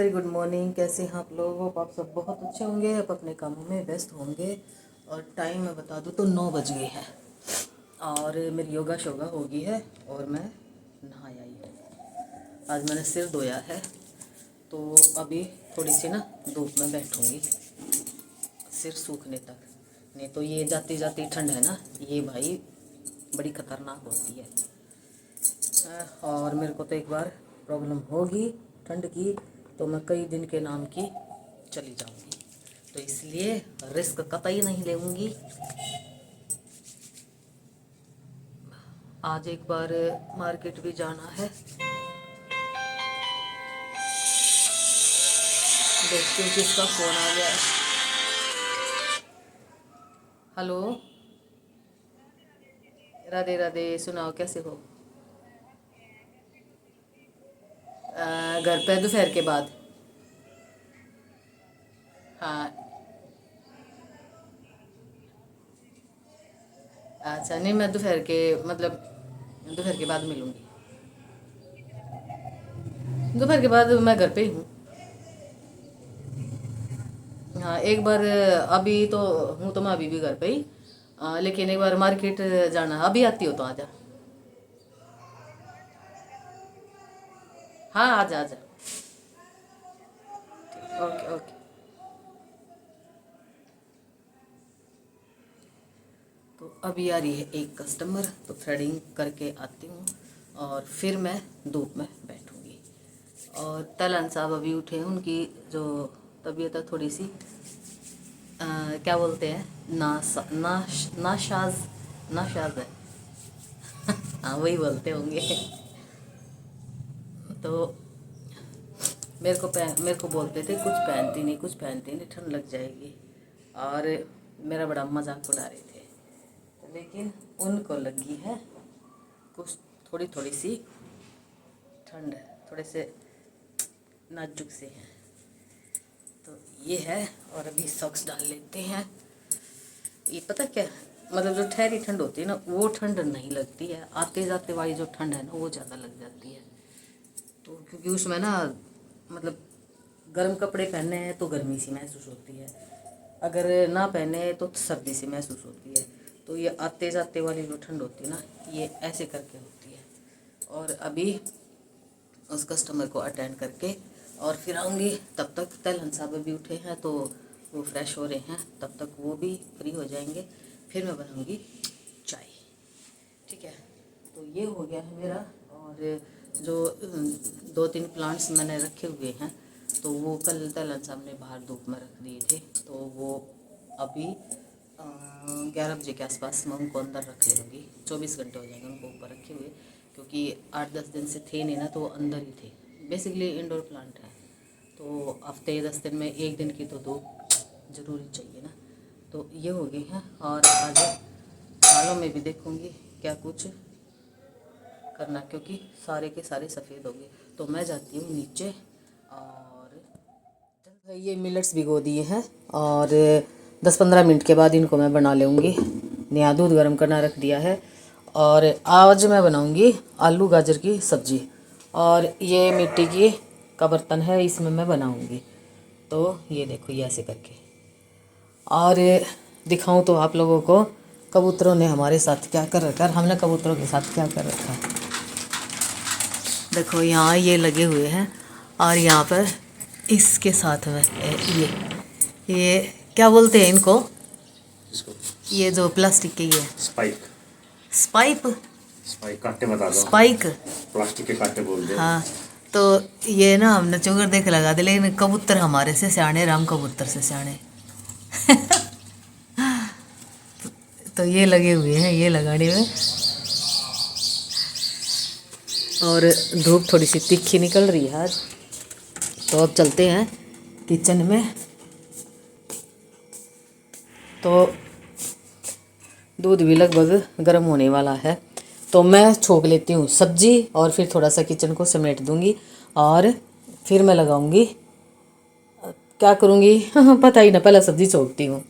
Very good morning. कैसे हैं आप लोग? होप आप सब बहुत अच्छे होंगे, आप अपने कामों में व्यस्त होंगे। और टाइम मैं बता दूं तो 9 बज गए हैं और मेरी योगा शोगा हो गई है और मैं नहा आई हूँ। आज मैंने सिर धोया है तो अभी थोड़ी सी ना धूप में बैठूँगी सिर सूखने तक। नहीं तो ये जाती जाती ठंड है ना, ये भाई बड़ी ख़तरनाक होती है। और मेरे को तो एक बार प्रॉब्लम होगी ठंड की तो मैं कई दिन के नाम की चली जाऊंगी, तो इसलिए रिस्क कतई नहीं लेंगी। आज एक बार मार्केट भी जाना है, देखती हूँ किसका फ़ोन आ गया है। हेलो, राधे राधे। सुनाओ कैसे हो? घर पे दोपहर के बाद। हाँ, अच्छा। नहीं, मैं दोपहर के मतलब दोपहर के बाद मिलूँगी। दोपहर के बाद मैं घर पे ही हूँ। हाँ, एक बार अभी तो हूँ तो मैं अभी भी घर पे ही, लेकिन एक बार मार्केट जाना है। अभी आती हो तो आजा। हाँ, आजा आजा। Okay okay. तो अभी आ रही है एक कस्टमर, तो थ्रेडिंग करके आती हूँ और फिर मैं धूप में बैठूँगी। और तलन साहब अभी उठे हैं, उनकी जो तबीयत है थोड़ी सी क्या बोलते हैं, नाशाज नाशाज है। हाँ, वही बोलते होंगे। तो मेरे को बोलते थे कुछ पहनती नहीं, कुछ पहनती नहीं, ठंड लग जाएगी। और मेरा बड़ा मजाक उड़ा रहे थे, लेकिन उनको लगी है कुछ थोड़ी थोड़ी सी ठंड, थोड़े से नाजुक से हैं। तो ये है। और अभी सॉक्स डाल लेते हैं। ये पता क्या, मतलब जो ठहरी ठंड होती है ना, वो ठंड नहीं लगती है। आते जाते वाली जो ठंड है ना, वो ज़्यादा लग जाती है। तो क्योंकि उसमें ना मतलब गर्म कपड़े पहने हैं तो गर्मी सी महसूस होती है, अगर ना पहने तो सर्दी सी महसूस होती है। तो ये आते जाते वाली जो ठंड होती है ना, ये ऐसे करके होती है। और अभी उस कस्टमर को अटेंड करके और फिर आऊँगी। तब तक तलहन साहब भी उठे हैं तो वो फ्रेश हो रहे हैं, तब तक वो भी फ्री हो जाएंगे। फिर मैं बनाऊँगी चाय। ठीक है, तो ये हो गया है मेरा। और जो 2-3 प्लांट्स मैंने रखे हुए हैं तो वो कल तलन साहब ने बाहर धूप में रख दिए थे, तो वो अभी 11 बजे के आसपास मैं उनको अंदर रख लूँगी। 24 घंटे हो जाएंगे उनको ऊपर रखे हुए, क्योंकि 8-10 दिन से थे नहीं ना, तो वो अंदर ही थे। बेसिकली इंडोर प्लांट है, तो हफ्ते 10 दिन में एक दिन की तो धूप ज़रूरी चाहिए ना। तो ये हो गई हैं। और आज बालों में भी देखूँगी क्या कुछ करना, क्योंकि सारे के सारे सफ़ेद हो गए। तो मैं जाती हूँ नीचे। और ये मिलेट्स भिगो दिए हैं और 10-15 मिनट के बाद इनको मैं बना लूँगी। नया दूध गर्म करना रख दिया है। और आज मैं बनाऊँगी आलू गाजर की सब्ज़ी। और ये मिट्टी की का बर्तन है, इसमें मैं बनाऊँगी। तो ये देखो, ये ऐसे करके। और दिखाऊं तो आप लोगों को कबूतरों ने हमारे साथ क्या कर रखा है, हमने कबूतरों के साथ क्या कर रखा है। देखो यहाँ ये लगे हुए हैं और यहाँ पर इसके साथ में ये क्या बोलते हैं इनको, ये जो प्लास्टिक के ये स्पाइक स्पाइप स्पाइक कांटे बता दो। स्पाइक, प्लास्टिक के कांटे बोलते हैं। हाँ। तो ये ना हमने चोकर देख लगा दे, लेकिन कबूतर हमारे से सियाने, राम कबूतर से सियाने। तो ये लगे हुए हैं ये लगाने में। और धूप थोड़ी सी तीखी निकल रही है आज, तो अब चलते हैं किचन में। तो दूध भी लगभग गर्म होने वाला है, तो मैं छोंक लेती हूँ सब्जी और फिर थोड़ा सा किचन को समेट दूँगी और फिर मैं लगाऊँगी क्या करूँगी पता ही ना, पहले सब्जी छोंकती हूँ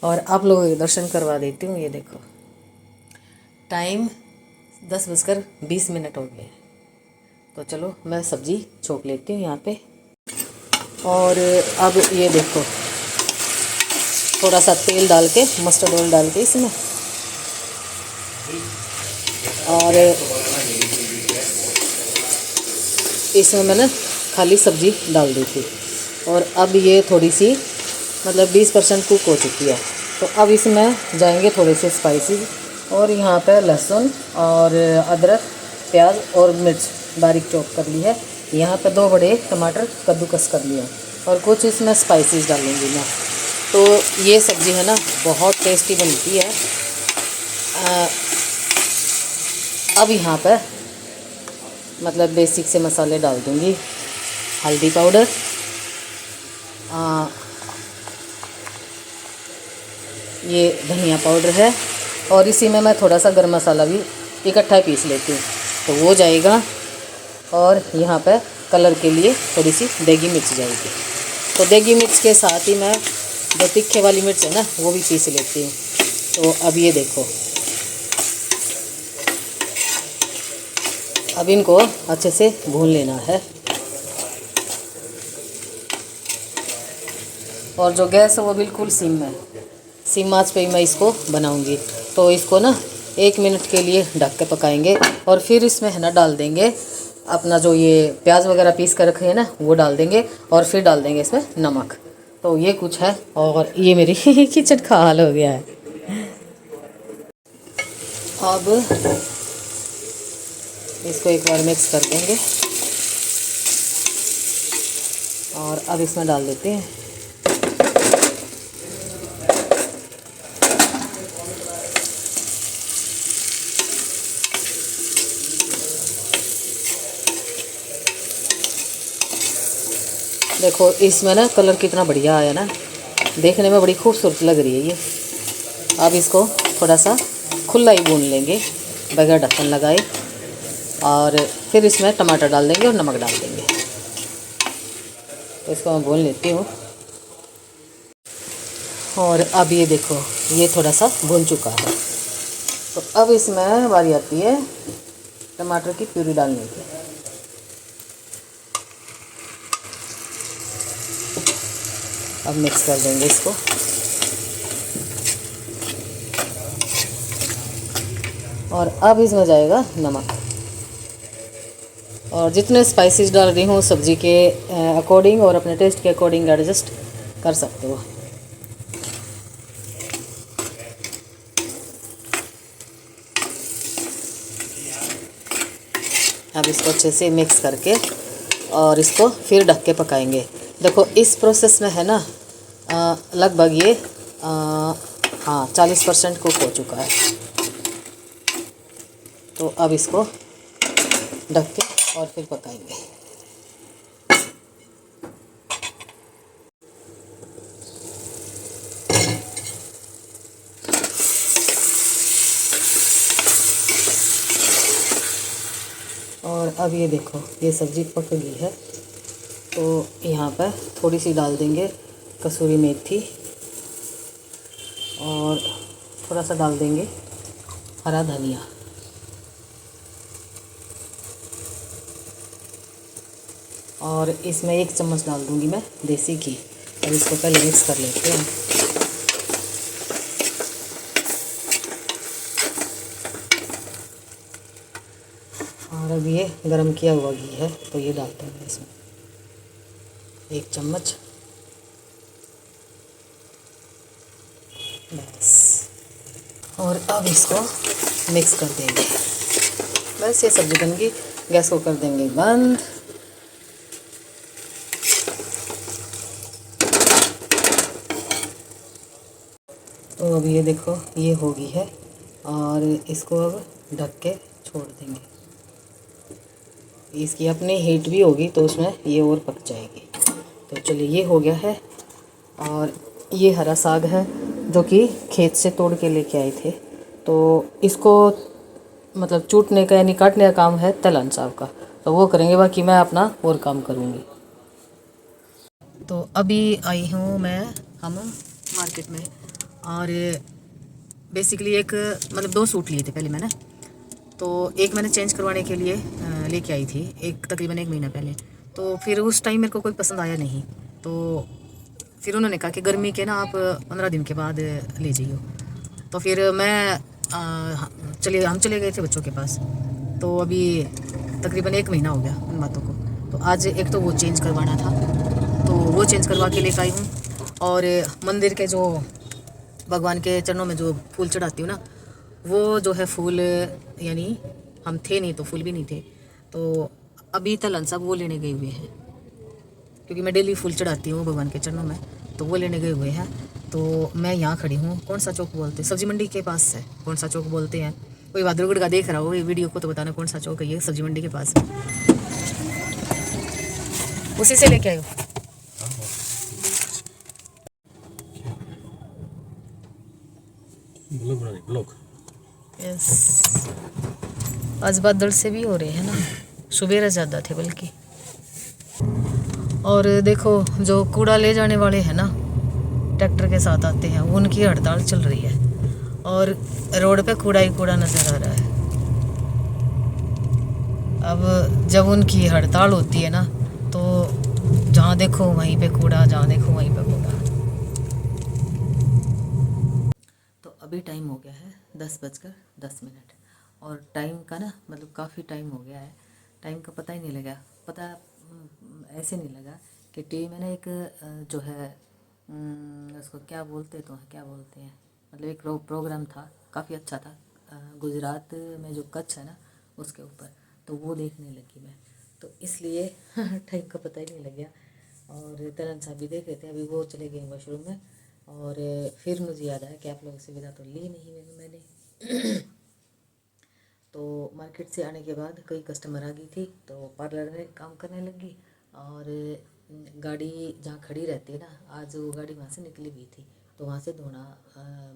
और आप लोगों के दर्शन करवा देती हूँ। ये देखो, टाइम 10:20 हो गए। तो चलो मैं सब्जी छोंक लेती हूँ यहाँ पे। और अब ये देखो थोड़ा सा तेल डाल के, मस्टर्ड ऑयल डाल के इसमें, और इसमें मैंने खाली सब्ज़ी डाल दी थी। और अब ये थोड़ी सी मतलब 20% कुक हो चुकी है। तो अब इसमें जाएंगे थोड़े से स्पाइसेस, और यहाँ पे लहसुन और अदरक, प्याज और मिर्च बारीक चॉप कर ली है। यहाँ पे 2 बड़े टमाटर कद्दूकस कर लिए, और कुछ इसमें स्पाइसेस डालूंगी मैं। तो ये सब्ज़ी है ना बहुत टेस्टी बनती है। अब यहाँ पे मतलब बेसिक से मसाले डाल दूँगी। हल्दी पाउडर, ये धनिया पाउडर है, और इसी में मैं थोड़ा सा गरम मसाला भी इकट्ठा पीस लेती हूँ तो वो जाएगा। और यहाँ पे कलर के लिए थोड़ी सी देगी मिर्च जाएगी। तो देगी मिर्च के साथ ही मैं जो तीखे वाली मिर्च है ना वो भी पीस लेती हूँ। तो अब ये देखो, अब इनको अच्छे से भून लेना है। और जो गैस है वो बिल्कुल सिम आंच पे मैं इसको बनाऊंगी। तो इसको ना 1 मिनट के लिए ढक के पकाएंगे, और फिर इसमें है ना डाल देंगे अपना जो ये प्याज वगैरह पीस कर रखे हैं ना वो डाल देंगे, और फिर डाल देंगे इसमें नमक। तो ये कुछ है, और ये मेरी किचन का हाल हो गया है। अब इसको एक बार मिक्स कर देंगे, और अब इसमें डाल देते हैं देखो इसमें ना कलर कितना बढ़िया आया ना, देखने में बड़ी खूबसूरत लग रही है ये। अब इसको थोड़ा सा खुला ही भून लेंगे बगैर ढक्कन लगाए, और फिर इसमें टमाटर डाल देंगे और नमक डाल देंगे। तो इसको मैं भून लेती हूँ। और अब ये देखो ये थोड़ा सा भून चुका है। तो अब इसमें बारी आती है टमाटर की प्यूरी डालने की। अब मिक्स कर देंगे इसको, और अब इसमें जाएगा नमक। और जितने स्पाइसेस डाल रही हूँ सब्ज़ी के अकॉर्डिंग और अपने टेस्ट के अकॉर्डिंग एडजस्ट कर सकते हो। अब इसको अच्छे से मिक्स करके और इसको फिर ढक के पकाएंगे। देखो इस प्रोसेस में है ना लगभग ये हाँ 40% कुक हो चुका है। तो अब इसको ढक के और फिर पकाएंगे। और अब ये देखो ये सब्ज़ी पक गई है। तो यहाँ पर थोड़ी सी डाल देंगे कसूरी मेथी, और थोड़ा सा डाल देंगे हरा धनिया, और इसमें 1 चम्मच डाल दूंगी मैं देसी घी। और इसको पहले मिक्स कर लेते हैं। और अब ये गरम किया हुआ घी है तो ये डालते हैं इसमें 1 चम्मच बस। और अब इसको मिक्स कर देंगे। बस ये सब्ज़ी बन गई। गैस को कर देंगे बंद। तो अब ये देखो ये हो गई है, और इसको अब ढक के छोड़ देंगे। इसकी अपनी हीट भी होगी तो उसमें ये और पक जाएगी। तो चलिए ये हो गया है। और ये हरा साग है जो कि खेत से तोड़ के लेके आए थे। तो इसको मतलब चूटने का यानी काटने का काम है तलन साहब का, तो वो करेंगे, बाकी मैं अपना और काम करूँगी। तो अभी आई हूँ हम मार्केट में, और बेसिकली एक मतलब 2 सूट लिए थे पहले मैंने। तो एक मैंने चेंज करवाने के लिए लेके आई थी, एक तकरीबन 1 महीना पहले। तो फिर उस टाइम मेरे को कोई पसंद आया नहीं, तो फिर उन्होंने कहा कि गर्मी के ना आप 15 दिन के बाद ले जाइए। तो फिर मैं हम चले गए थे बच्चों के पास। तो अभी तकरीबन 1 महीना हो गया उन बातों को। तो आज एक तो वो चेंज करवाना था, तो वो चेंज करवा के लेकर आई हूँ। और मंदिर के जो भगवान के चरणों में जो फूल चढ़ाती हूँ ना, वो जो है फूल, यानी हम थे नहीं तो फूल भी नहीं थे, तो अभी तलन साहब वो लेने गए हुए हैं, क्योंकि मैं डेली फूल चढ़ाती हूँ भगवान के चरणों में, तो वो लेने गए हुए हैं। तो मैं यहाँ खड़ी हूँ, कौन सा चौक बोलते हैं, सब्जी मंडी के पास है, कौन सा चौक बोलते हैं। कोई बहादुरगढ़ का देख रहा हो ये वीडियो को तो बताना कौन सा चौक है, ये सब्जी मंडी के पास है, उसी से लेके आयो। ब्लॉग यस, आज बादल से भी हो रहे हैं ना, सुबेरा ज़्यादा थे बल्कि। और देखो जो कूड़ा ले जाने वाले हैं ना, ट्रैक्टर के साथ आते हैं, उनकी हड़ताल चल रही है और रोड पे कूड़ा ही कूड़ा नज़र आ रहा है। अब जब उनकी हड़ताल होती है ना, तो जहाँ देखो वहीं पे कूड़ा, जहाँ देखो वहीं पे कूड़ा। तो अभी टाइम हो गया है 10:10 और टाइम का ना मतलब काफ़ी टाइम हो गया है, टाइम का पता ही नहीं लगा। पता ऐसे नहीं लगा कि टीवी में ना एक जो है उसको क्या बोलते हैं, मतलब एक प्रोग्राम था, काफ़ी अच्छा था, गुजरात में जो कच्छ है ना उसके ऊपर, तो वो देखने लगी मैं, तो इसलिए टाइम का पता ही नहीं लग गया। और तरन साहब भी देख रहे थे, अभी वो चले गए वॉशरूम में। और फिर मुझे याद आया कि आप लोगों से विदा तो ली नहीं मैंने। तो मार्केट से आने के बाद कोई कस्टमर आ गई थी, तो पार्लर में काम करने लगी। और गाड़ी जहाँ खड़ी रहती है ना, आज वो गाड़ी वहाँ से निकली हुई थी, तो वहाँ से धोना,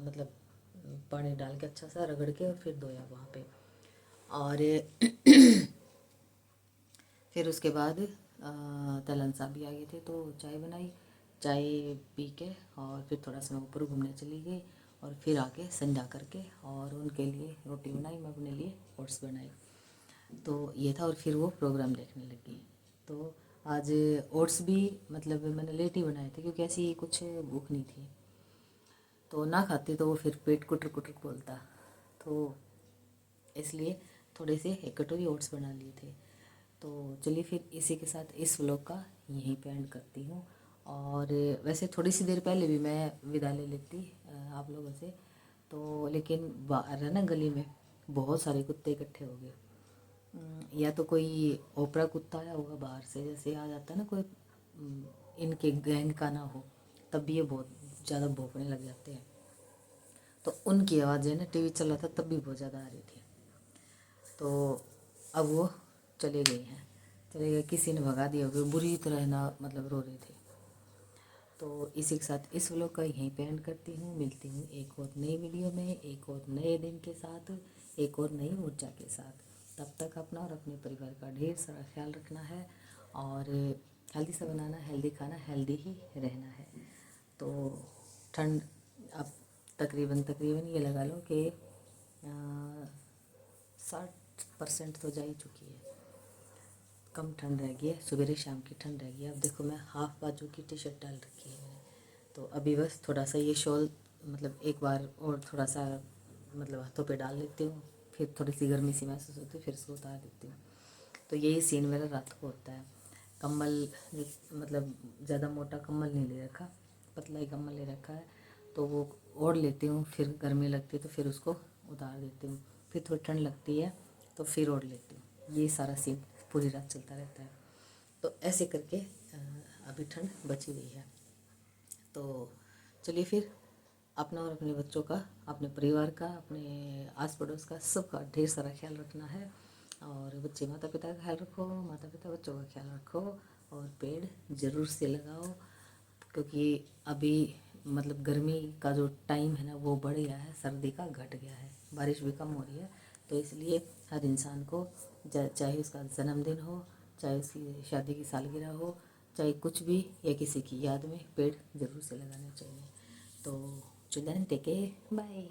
मतलब पानी डाल के अच्छा सा रगड़ के और फिर धोया वहाँ पे। और फिर उसके बाद तलन साहब भी आ गए थे, तो चाय बनाई, चाय पी के और फिर थोड़ा सा ऊपर घूमने चली गई। और फिर आके संध्या करके और उनके लिए रोटी बनाई, मैं अपने लिए ओट्स बनाए, तो ये था। और फिर वो प्रोग्राम देखने लगी। तो आज ओट्स भी मतलब मैंने लेट ही बनाए थे, क्योंकि ऐसी कुछ भूख नहीं थी, तो ना खाती तो वो फिर पेट कुटर कुटर बोलता, तो इसलिए थोड़े से 1 कटोरी ओट्स बना लिए थे। तो चलिए फिर इसी के साथ इस व्लॉग का यहीं पे एंड करती हूँ। और वैसे थोड़ी सी देर पहले भी मैं विदा ले लेती आप लोगों से, तो लेकिन बाहर है ना गली में बहुत सारे कुत्ते इकट्ठे हो गए। या तो कोई ओपरा कुत्ता आया होगा बाहर से, जैसे आ जाता है ना कोई, इनके गैंग का ना हो, तब भी ये बहुत ज़्यादा भौंकने लग जाते हैं। तो उनकी आवाज़ें ना, टीवी चल रहा था तब भी बहुत ज़्यादा आ रही थी। तो अब वो चले गए, किसी ने भगा दिया होगा, बुरी तरह ना मतलब रो रहे थे। तो इसी के साथ इस व्लॉग का यहीं पे एंड करती हूँ। मिलती हूँ एक और नई वीडियो में, एक और नए दिन के साथ, एक और नई ऊर्जा के साथ। तब तक अपना और अपने परिवार का ढेर सारा ख्याल रखना है, और हेल्दी सा बनाना, हेल्दी खाना, हेल्दी ही रहना है। तो ठंड अब तकरीबन ये लगा लो कि 60% तो जा ही चुकी है, कम ठंड रह गई है, सवेरे शाम की ठंड रह गई है। अब देखो मैं हाफ बाजू की टी शर्ट डाल रखी है मैंने, तो अभी बस थोड़ा सा ये शॉल मतलब एक बार और थोड़ा सा मतलब हाथों पे डाल लेती हूँ, फिर थोड़ी सी गर्मी सी महसूस होती है, फिर इसको उतार देती हूँ। तो यही सीन मेरा रात को होता है। कम्बल मतलब ज़्यादा मोटा कम्बल नहीं ले रखा, पतला ही कम्बल ले रखा है, तो वो ओढ़ लेती हूँ, फिर गर्मी लगती है तो फिर उसको उतार देती हूँ, फिर थोड़ी ठंड लगती है तो फिर ओढ़ लेती हूँ। ये सारा सीन पूरी रात चलता रहता है। तो ऐसे करके अभी ठंड बची हुई है। तो चलिए फिर अपना और अपने बच्चों का, अपने परिवार का, अपने आस पड़ोस का, सबका ढेर सारा ख्याल रखना है। और बच्चे माता पिता का ख्याल रखो, माता पिता बच्चों का ख्याल रखो, और पेड़ ज़रूर से लगाओ, क्योंकि अभी मतलब गर्मी का जो टाइम है ना वो बढ़ गया है, सर्दी का घट गया है, बारिश भी कम हो रही है। तो इसलिए हर इंसान को चाहे उसका जन्मदिन हो, चाहे उसकी शादी की सालगिरह हो, चाहे कुछ भी, या किसी की याद में पेड़ ज़रूर से लगाने चाहिए। तो चिल्ड्रन टेक केयर, बाय।